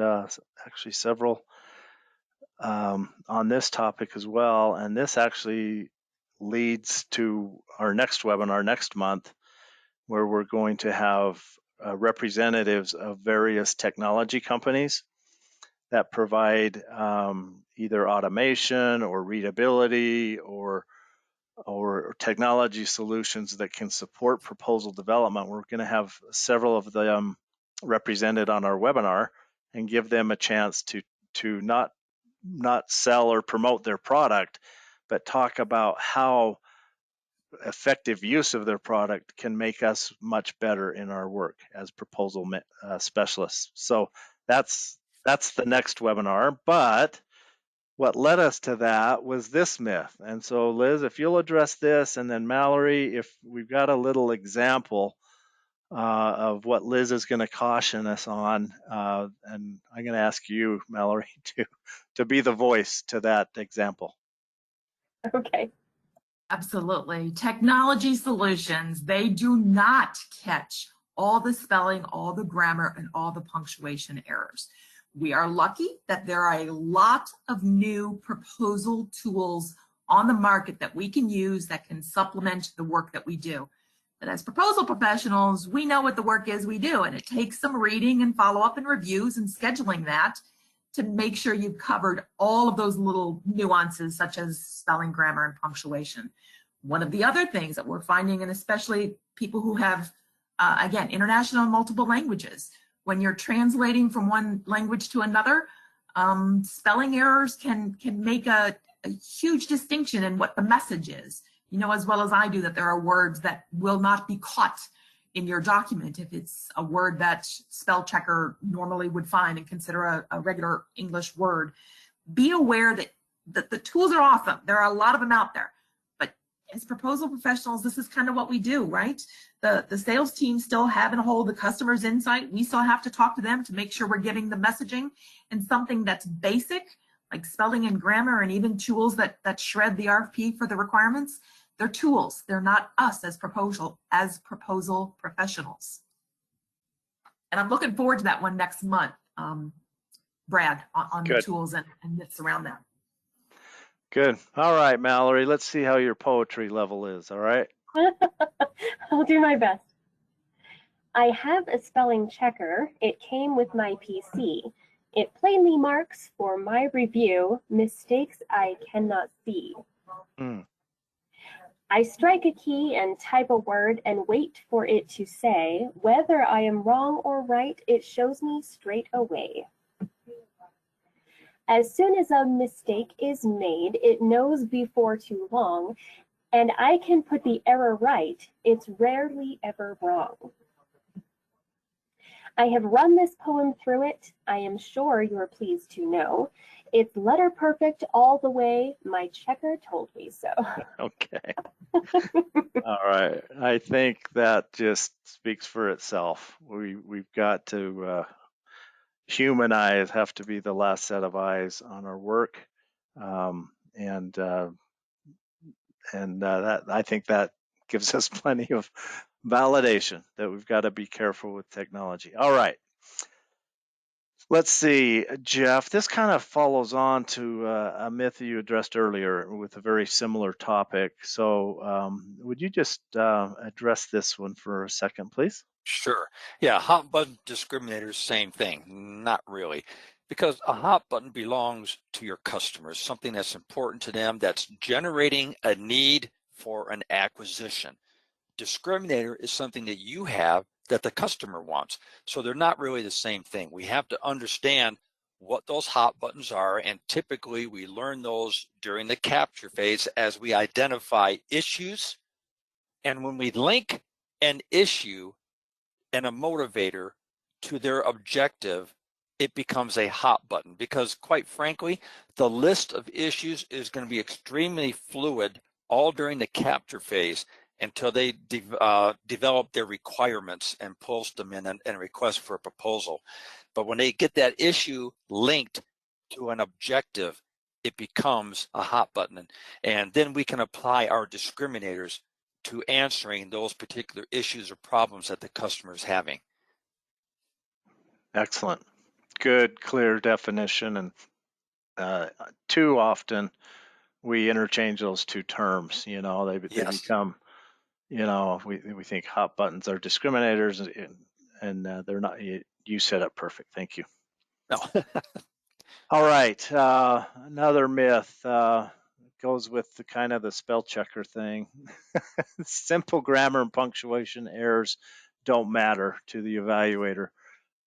Speaker 3: actually several on this topic as well, and this actually leads to our next webinar next month, where we're going to have representatives of various technology companies that provide either automation or readability or technology solutions that can support proposal development. We're going to have several of them represented on our webinar and give them a chance to not sell or promote their product, but talk about how effective use of their product can make us much better in our work as proposal specialists. So that's the next webinar. But what led us to that was this myth. And so Liz, if you'll address this, and then Mallory, if we've got a little example of what Liz is going to caution us on, and I'm going to ask you, Mallory, to be the voice to that example.
Speaker 2: Okay.
Speaker 5: Absolutely. Technology solutions, they do not catch all the spelling, all the grammar, and all the punctuation errors. We are lucky that there are a lot of new proposal tools on the market that we can use that can supplement the work that we do. But as proposal professionals, we know what the work is we do, and it takes some reading and follow-up and reviews and scheduling that to make sure you've covered all of those little nuances such as spelling, grammar, and punctuation. One of the other things that we're finding, and especially people who have, again, international and multiple languages, when you're translating from one language to another, spelling errors can make a huge distinction in what the message is. You know as well as I do that there are words that will not be caught in your document if it's a word that spell checker normally would find and consider a regular English word. Be aware that the tools are awesome. There are a lot of them out there. But as proposal professionals, this is kind of what we do, right? The sales team still have and hold the customer's insight. We still have to talk to them to make sure we're giving the messaging, and something that's basic, like spelling and grammar, and even tools that shred the RFP for the requirements. They're tools. They're not us as proposal professionals. And I'm looking forward to that one next month, Brad, on the tools and myths around that.
Speaker 3: Good. All right, Mallory, let's see how your poetry level is, all right?
Speaker 2: I'll do my best. I have a spelling checker. It came with my PC. It plainly marks for my review mistakes I cannot see. I strike a key and type a word and wait for it to say. Whether I am wrong or right, it shows me straight away. As soon as a mistake is made, it knows before too long, and I can put the error right. It's rarely ever wrong. I have run this poem through it. I am sure you're pleased to know. It's letter perfect all the way. My checker told me so.
Speaker 3: Okay. All right. I think that just speaks for itself. We've got to human eyes have to be the last set of eyes on our work, and that I think that gives us plenty of validation that we've got to be careful with technology. All right. Let's see, Jeff, this kind of follows on to a myth you addressed earlier with a very similar topic. So would you just address this one for a second, please?
Speaker 4: Sure. Yeah, hot button discriminators, same thing. Not really. Because a hot button belongs to your customers, something that's important to them, that's generating a need for an acquisition. Discriminator is something that you have that the customer wants. So they're not really the same thing. We have to understand what those hot buttons are, and typically we learn those during the capture phase as we identify issues. And when we link an issue and a motivator to their objective, it becomes a hot button, because quite frankly, the list of issues is going to be extremely fluid all during the capture phase until they develop their requirements and post them in and request for a proposal. But when they get that issue linked to an objective, it becomes a hot button. And then we can apply our discriminators to answering those particular issues or problems that the customer is having.
Speaker 3: Excellent. Good, clear definition. And too often we interchange those two terms. You know, they
Speaker 4: Yes.
Speaker 3: become, you know, we think hot buttons are discriminators, and they're not. You said it perfect. Thank you.
Speaker 4: No.
Speaker 3: All right. Another myth goes with the kind of the spell checker thing. Simple grammar and punctuation errors don't matter to the evaluator.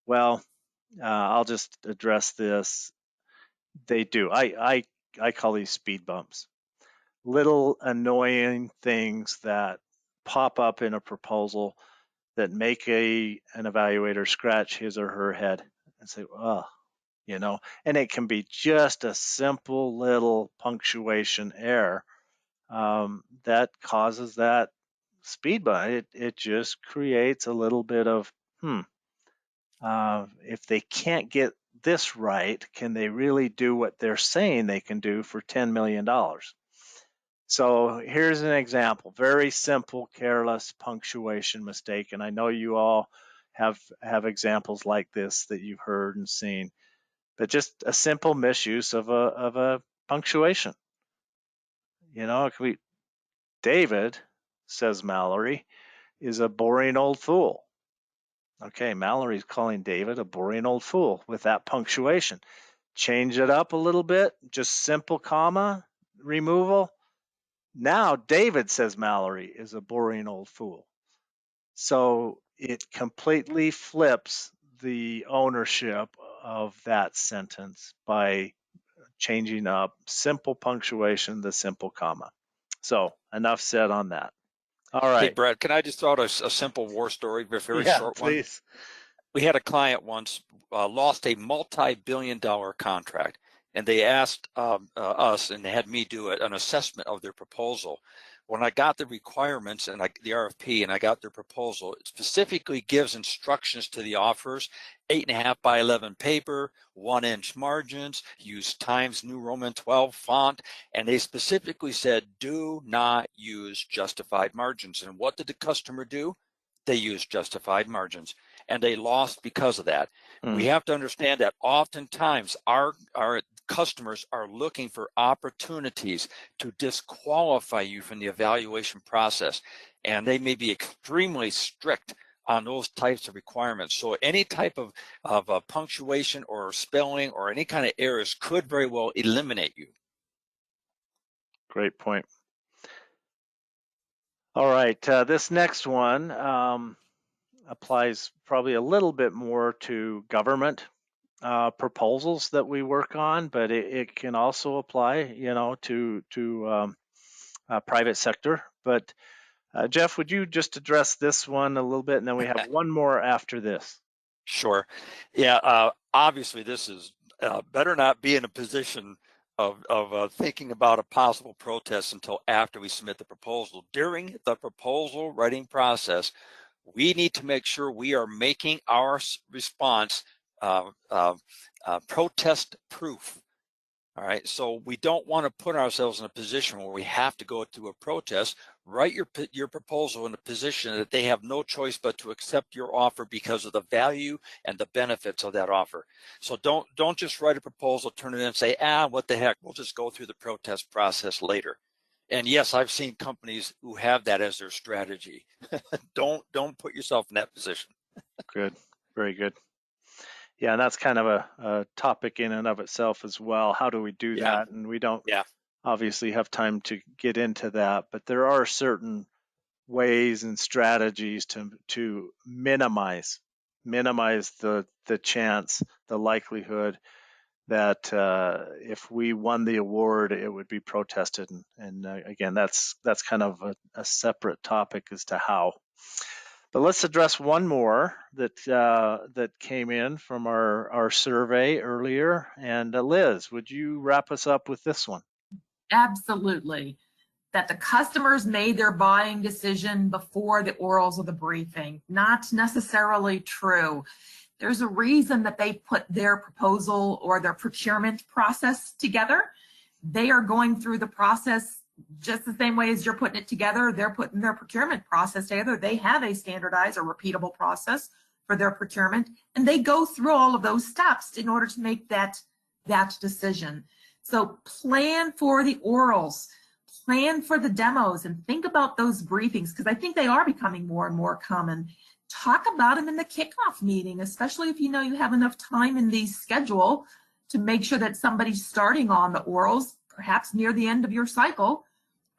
Speaker 3: Well, I'll just address this. They do. I call these speed bumps. Little annoying things that pop up in a proposal that make an evaluator scratch his or her head and say, oh, you know, and it can be just a simple little punctuation error that causes that speed bump. It just creates a little bit of, if they can't get this right, can they really do what they're saying they can do for $10 million? So here's an example, very simple, careless punctuation mistake. And I know you all have examples like this that you've heard and seen, but just a simple misuse of a punctuation. You know, David, says Mallory, is a boring old fool. Okay, Mallory's calling David a boring old fool with that punctuation. Change it up a little bit, just simple comma removal. Now David says Mallory is a boring old fool. So it completely flips the ownership of that sentence by changing up simple punctuation, the simple comma. So enough said on that. All
Speaker 4: Hey,
Speaker 3: right.
Speaker 4: Brad, can I just throw out a simple war story, a very
Speaker 3: Yeah,
Speaker 4: short one?
Speaker 3: please.
Speaker 4: We had a client once lost a multi-billion-dollar contract, and they asked us, and they had me do it, an assessment of their proposal. When I got the requirements and the RFP, and I got their proposal, it specifically gives instructions to the offers: 8.5 by 11 paper, 1-inch margins, use Times New Roman 12 font, and they specifically said, do not use justified margins. And what did the customer do? They used justified margins, and they lost because of that. We have to understand that oftentimes our customers are looking for opportunities to disqualify you from the evaluation process, and they may be extremely strict on those types of requirements. So any type of punctuation or spelling or any kind of errors could very well eliminate you.
Speaker 3: Great point. All right, this next one applies probably a little bit more to government proposals that we work on, but it can also apply, you know, to private sector. But Jeff, would you just address this one a little bit, and then we have one more after this.
Speaker 4: Sure. Yeah, obviously this is better not be in a position of thinking about a possible protest until after we submit the proposal. During the proposal writing process, we need to make sure we are making our response protest proof. All right, so we don't want to put ourselves in a position where we have to go to a protest. Write your proposal in a position that they have no choice but to accept your offer because of the value and the benefits of that offer. So don't just write a proposal, turn it in and say, what the heck, we'll just go through the protest process later. And yes, I've seen companies who have that as their strategy. Don't put yourself in that position.
Speaker 3: Good, very good. Yeah, and that's kind of a topic in and of itself as well. How do we do that? And we don't obviously have time to get into that, but there are certain ways and strategies to minimize the chance, the likelihood that if we won the award, it would be protested. And again, that's kind of a separate topic as to how. But let's address one more that came in from our survey earlier. And Liz, would you wrap us up with this one?
Speaker 5: Absolutely. That the customers made their buying decision before the orals or the briefing. Not necessarily true. There's a reason that they put their proposal or their procurement process together. They are going through the process just the same way as you're putting it together. They're putting their procurement process together. They have a standardized or repeatable process for their procurement, and they go through all of those steps in order to make that decision. So plan for the orals, plan for the demos, and think about those briefings, because I think they are becoming more and more common. Talk about them in the kickoff meeting, especially if you know you have enough time in the schedule to make sure that somebody's starting on the orals, perhaps near the end of your cycle.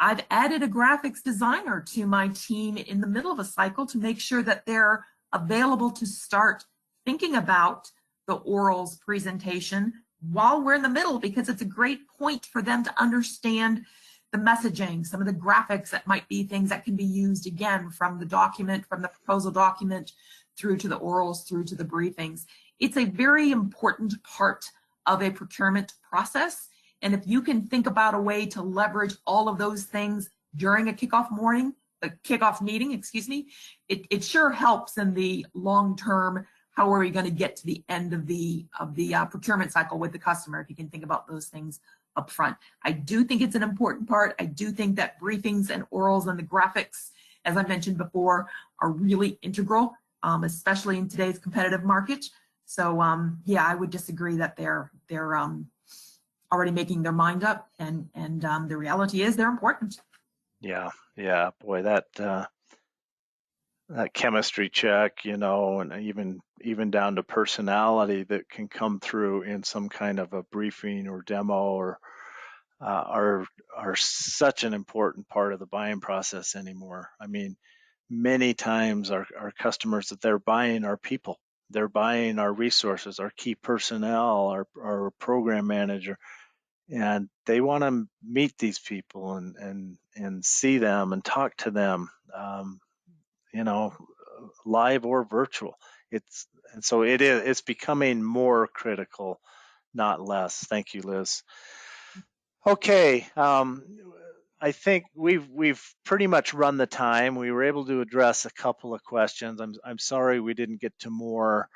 Speaker 5: I've added a graphics designer to my team in the middle of a cycle to make sure that they're available to start thinking about the orals presentation while we're in the middle, because it's a great point for them to understand the messaging, some of the graphics that might be things that can be used again from the document, from the proposal document, through to the orals, through to the briefings. It's a very important part of a procurement process. And if you can think about a way to leverage all of those things during a kickoff meeting, excuse me, it sure helps in the long term. How are we going to get to the end of the procurement cycle with the customer if you can think about those things up front? I do think it's an important part. I do think that briefings and orals and the graphics, as I mentioned before, are really integral, especially in today's competitive market. So yeah, I would disagree that they're already making their mind up, and the reality is they're important.
Speaker 3: Yeah, boy, that chemistry check, and even down to personality that can come through in some kind of a briefing or demo or are such an important part of the buying process anymore. I mean, many times our customers that they're buying our people, they're buying our resources, our key personnel, our program manager, and they want to meet these people and see them and talk to them, live or virtual. It's becoming more critical, not less. Thank you, Liz. Okay, I think we've pretty much run the time. We were able to address a couple of questions. I'm sorry we didn't get to more.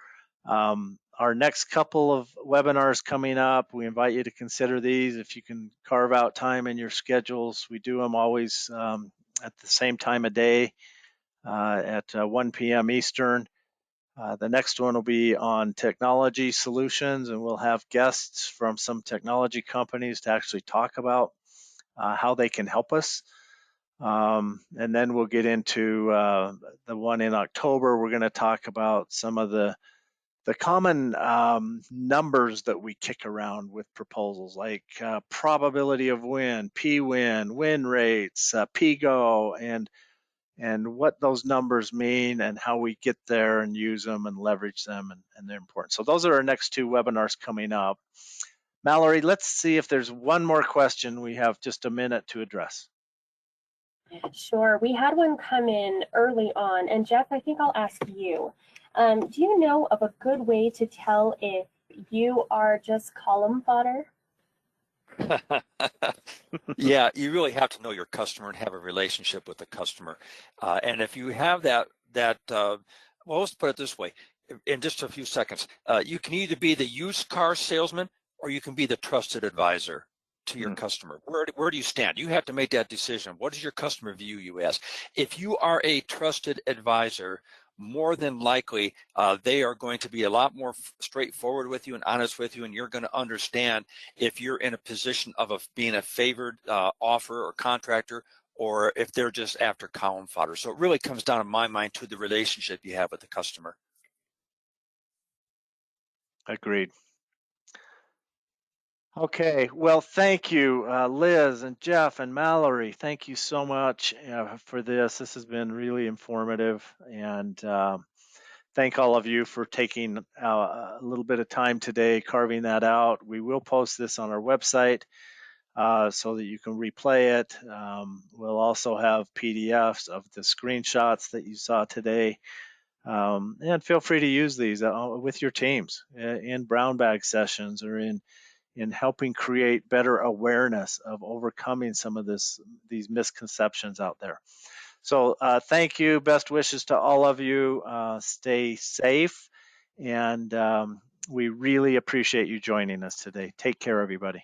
Speaker 3: Our next couple of webinars coming up, we invite you to consider these if you can carve out time in your schedules. We do them always at the same time of day at 1 p.m. Eastern. The next one will be on technology solutions, and we'll have guests from some technology companies to actually talk about how they can help us. And then we'll get into the one in October. We're going to talk about some of the common numbers that we kick around with proposals, like probability of win, P-win, win rates, P-go, and what those numbers mean and how we get there and use them and leverage them, and they're important. So those are our next two webinars coming up. Mallory, let's see if there's one more question. We have just a minute to address.
Speaker 2: Sure, we had one come in early on, and Jeff, I think I'll ask you. Do you know of a good way to tell if you are just column fodder?
Speaker 4: Yeah, you really have to know your customer and have a relationship with the customer. And if you have that, well, let's put it this way, in just a few seconds, you can either be the used car salesman or you can be the trusted advisor to your customer. Where do you stand? You have to make that decision. What does your customer view you as? If you are a trusted advisor, more than likely, they are going to be a lot more straightforward with you and honest with you, and you're going to understand if you're in a position of being a favored offer or contractor, or if they're just after column fodder. So it really comes down, in my mind, to the relationship you have with the customer.
Speaker 3: Agreed. Okay, well, thank you, Liz and Jeff and Mallory. Thank you so much for this. This has been really informative, and thank all of you for taking a little bit of time today, carving that out. We will post this on our website. so that you can replay it. We'll also have PDFs of the screenshots that you saw today. And feel free to use these with your teams in brown bag sessions or in helping create better awareness of overcoming some of these misconceptions out there. So thank you. Best wishes to all of you. Stay safe. And we really appreciate you joining us today. Take care, everybody.